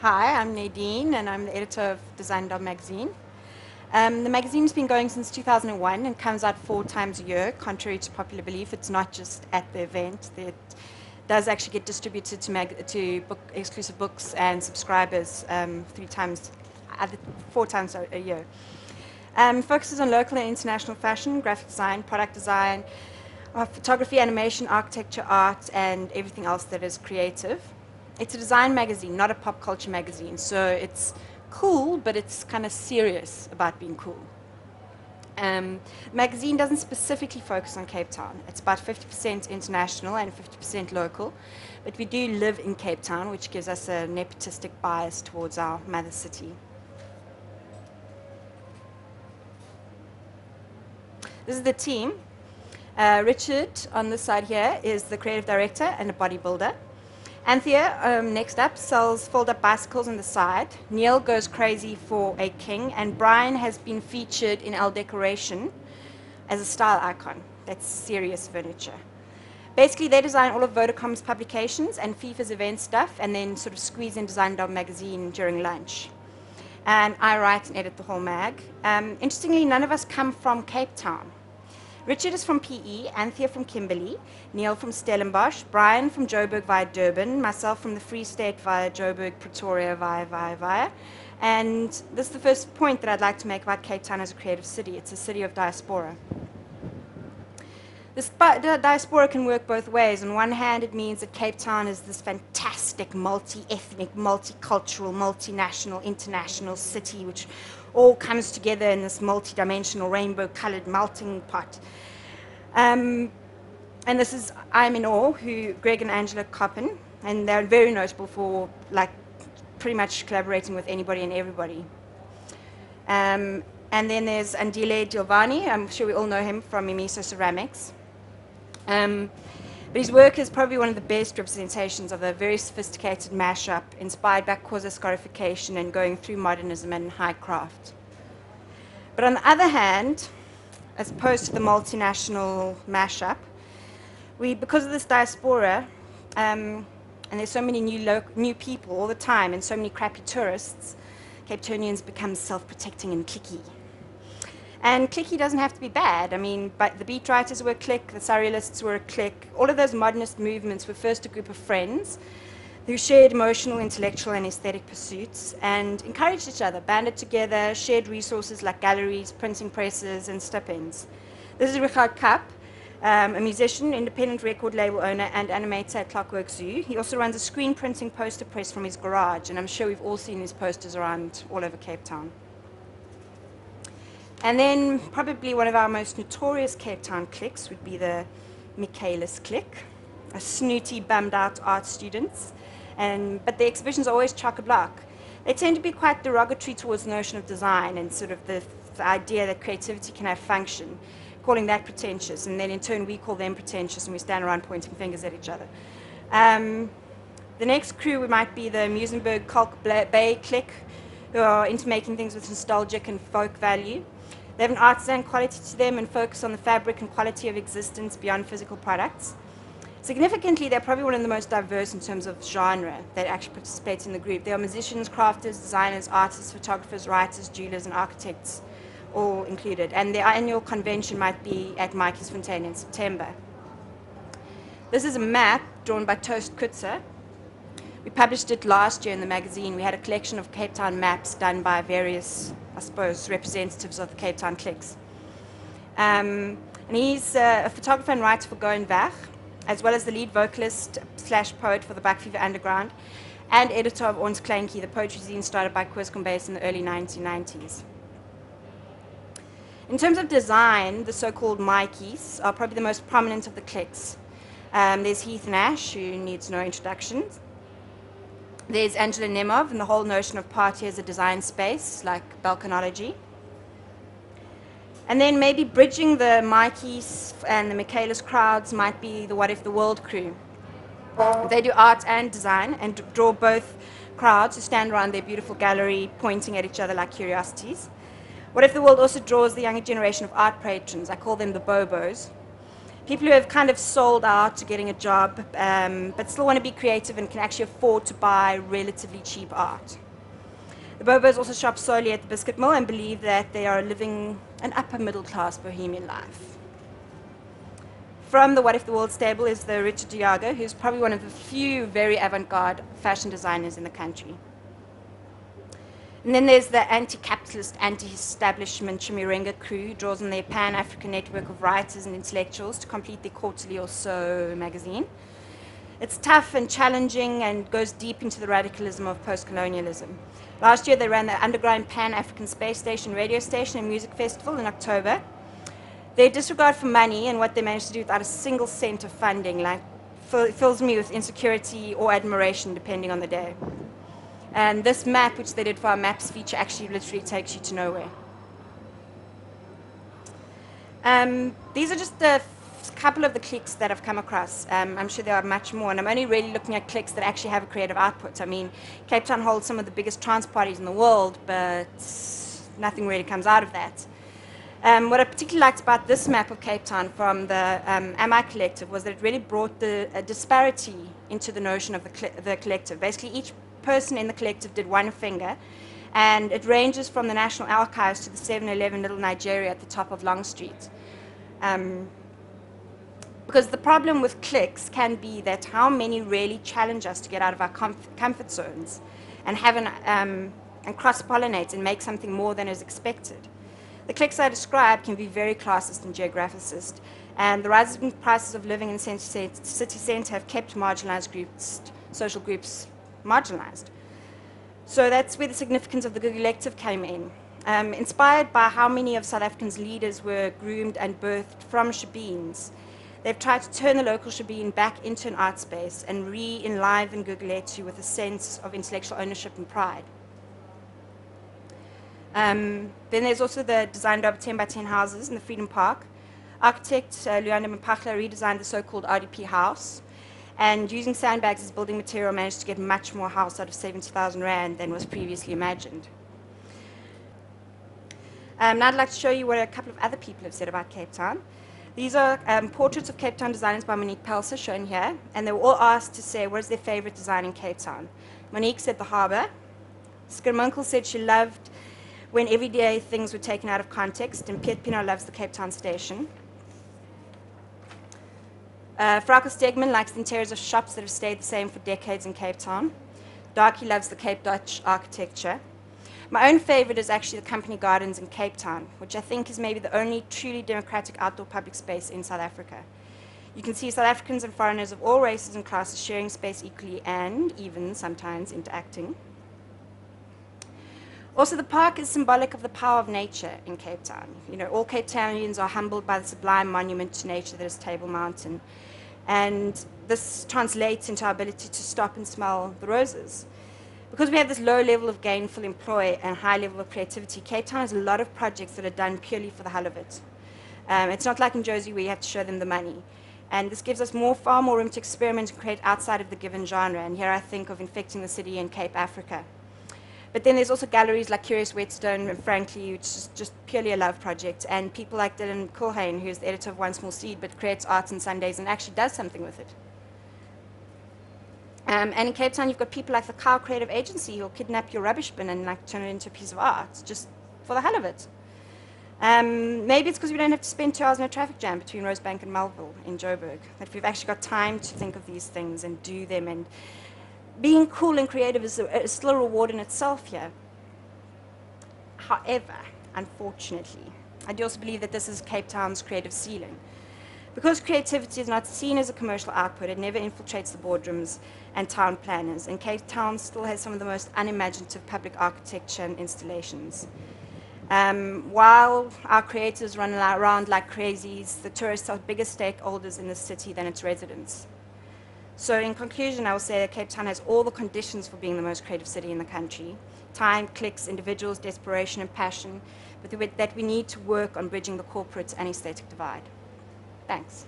Hi, I'm Nadine, and I'm the editor of Design Dog magazine. The magazine's been going since 2001 and comes out 4 times a year. Contrary to popular belief, it's not just at the event. It does actually get distributed to exclusive books and subscribers 3 times, 4 times a year. Focuses on local and international fashion, graphic design, product design, photography, animation, architecture, art, and everything else that is creative. It's a design magazine, not a pop culture magazine. So it's cool, but it's kind of serious about being cool. The magazine doesn't specifically focus on Cape Town. It's about 50% international and 50% local. But we do live in Cape Town, which gives us a nepotistic bias towards our mother city. This is the team. Richard, on this side here, is the creative director and a bodybuilder. Anthea, next up, sells fold-up bicycles on the side. Neil goes crazy for a king. And Brian has been featured in Elle Decoration as a style icon. That's serious furniture. Basically, they design all of Vodacom's publications and FIFA's event stuff, and then sort of squeeze in Design Dog magazine during lunch. And I write and edit the whole mag. Interestingly, none of us come from Cape Town. Richard is from PE, Anthea from Kimberley, Neil from Stellenbosch, Brian from Joburg via Durban, myself from the Free State via Joburg, Pretoria via. And this is the first point that I'd like to make about Cape Town as a creative city. It's a city of diaspora. This diaspora can work both ways. On one hand, it means that Cape Town is this fantastic, multi-ethnic, multicultural, multinational, international city which all comes together in this multi-dimensional, rainbow-colored melting pot. And this is I'm in Awe, Greg and Angela Coppen, and they're very notable for pretty much collaborating with anybody and everybody. And then there's Andile Giovanni. I'm sure we all know him from Mimiso Ceramics. But his work is probably one of the best representations of a very sophisticated mashup inspired by Xhosa scarification and going through modernism and high craft. But on the other hand, as opposed to the multinational mashup, because of this diaspora, and there's so many new people all the time and so many crappy tourists, Cape Townians become self-protecting and cliquey. And cliquey doesn't have to be bad. I mean, but the beat writers were a clique, the surrealists were a clique. All of those modernist movements were first a group of friends who shared emotional, intellectual, and aesthetic pursuits and encouraged each other, banded together, shared resources like galleries, printing presses, and stipends. This is Richard Kapp, a musician, independent record label owner, and animator at Clockwork Zoo. He also runs a screen printing poster press from his garage, and I'm sure we've all seen his posters around all over Cape Town. And then probably one of our most notorious Cape Town cliques would be the Michaelis clique, a snooty, bummed-out art students. But the exhibitions are always chock-a-block. They tend to be quite derogatory towards the notion of design and sort of the idea that creativity can have function, calling that pretentious. And then in turn, we call them pretentious, and we stand around pointing fingers at each other. The next crew might be the Muizenberg Kalk Bay clique, who are into making things with nostalgic and folk value. They have an artisan quality to them and focus on the fabric and quality of existence beyond physical products. Significantly, they're probably one of the most diverse in terms of genre that actually participates in the group. There are musicians, crafters, designers, artists, photographers, writers, jewelers, and architects all included. And their annual convention might be at Maatjiesfontein in September. This is a map drawn by Toast Kutzer. We published it last year in the magazine. We had a collection of Cape Town maps done by various, I suppose, representatives of the Cape Town cliques. And he's a photographer and writer for Go and Vach, as well as the lead vocalist / poet for the Buckfever Underground, and editor of Ons Kleinkie, the poetry zine started by Koos Kombuis in the early 1990s. In terms of design, the so-called Mikeys are probably the most prominent of the cliques. There's Heath Nash, who needs no introduction. There's Angela Nemov and the whole notion of party as a design space, like balkanology. And then maybe bridging the Mikeys and the Michaelis crowds might be the What If the World crew. They do art and design and draw both crowds who stand around their beautiful gallery pointing at each other like curiosities. What If the World also draws the younger generation of art patrons. I call them the Bobos. People who have kind of sold out to getting a job, but still want to be creative and can actually afford to buy relatively cheap art. The Bobos also shop solely at the Biscuit Mill and believe that they are living an upper middle class bohemian life. From the What If the World stable is the Richard Diago, who's probably one of the few very avant-garde fashion designers in the country. And then there's the anti-capitalist, anti-establishment Chimirenga crew, who draws on their pan-African network of writers and intellectuals to complete their quarterly or so magazine. It's tough and challenging and goes deep into the radicalism of post-colonialism. Last year, they ran the underground Pan-African Space Station radio station and music festival in October. Their disregard for money and what they managed to do without a single cent of funding fills me with insecurity or admiration, depending on the day. And this map, which they did for our maps feature, actually literally takes you to nowhere. These are just a couple of the cliques that I've come across. I'm sure there are much more, and I'm only really looking at cliques that actually have a creative output. I mean, Cape Town holds some of the biggest trance parties in the world, but nothing really comes out of that. What I particularly liked about this map of Cape Town from the Am I Collective was that it really brought a disparity into the notion of the collective. Basically, each person in the collective did one finger, and it ranges from the National Archives to the 7-Eleven Little Nigeria at the top of Long Street. Because the problem with cliques can be that how many really challenge us to get out of our comfort zones and and cross-pollinate and make something more than is expected. The cliques I described can be very classist and geographicist, and the rising prices of living in city centre have kept marginalized groups, social groups, marginalized. So that's where the significance of the collective came in. Inspired by how many of South Africa's leaders were groomed and birthed from shebeens, they've tried to turn the local shebeen back into an art space and re-enliven Gugulethu with a sense of intellectual ownership and pride. Then there's also the designed over 10 by 10 houses in the Freedom Park. Architect Luyanda Mpahla redesigned the so-called RDP house, and using sandbags as building material managed to get much more house out of 70,000 Rand than was previously imagined. Now I'd like to show you what a couple of other people have said about Cape Town. These are portraits of Cape Town designers by Monique Pelser, shown here, and they were all asked to say what is their favorite design in Cape Town. Monique said the harbour. Skirmunkel said she loved when everyday things were taken out of context, and Piet Pino loves the Cape Town station. Frauke Stegman likes the interiors of shops that have stayed the same for decades in Cape Town. Darky loves the Cape Dutch architecture. My own favorite is actually the Company Gardens in Cape Town, which I think is maybe the only truly democratic outdoor public space in South Africa. You can see South Africans and foreigners of all races and classes sharing space equally and even sometimes interacting. Also, the park is symbolic of the power of nature in Cape Town. You know, all Cape Townians are humbled by the sublime monument to nature that is Table Mountain. And this translates into our ability to stop and smell the roses. Because we have this low level of gainful employ and high level of creativity, Cape Town has a lot of projects that are done purely for the hell of it. It's not like in Jozi where you have to show them the money. And this gives us far more room to experiment and create outside of the given genre. And here I think of Infecting the City in Cape Africa. But then there's also galleries like Curious Whetstone and Frankly, which is just purely a love project, and people like Dylan Culhane, who's the editor of One Small Seed, but creates art on Sundays and actually does something with it. And in Cape Town, you've got people like the Cow Creative Agency who'll kidnap your rubbish bin and turn it into a piece of art, just for the hell of it. Maybe it's because we don't have to spend 2 hours in a traffic jam between Rosebank and Melville in Joburg, that we've actually got time to think of these things and do them, and being cool and creative is still a reward in itself here. However, unfortunately, I do also believe that this is Cape Town's creative ceiling. Because creativity is not seen as a commercial output, it never infiltrates the boardrooms and town planners, and Cape Town still has some of the most unimaginative public architecture and installations. While our creators run around like crazies, the tourists are bigger stakeholders in the city than its residents. So in conclusion, I will say that Cape Town has all the conditions for being the most creative city in the country: time, clicks, individuals, desperation, and passion, but that we need to work on bridging the corporate and aesthetic divide. Thanks.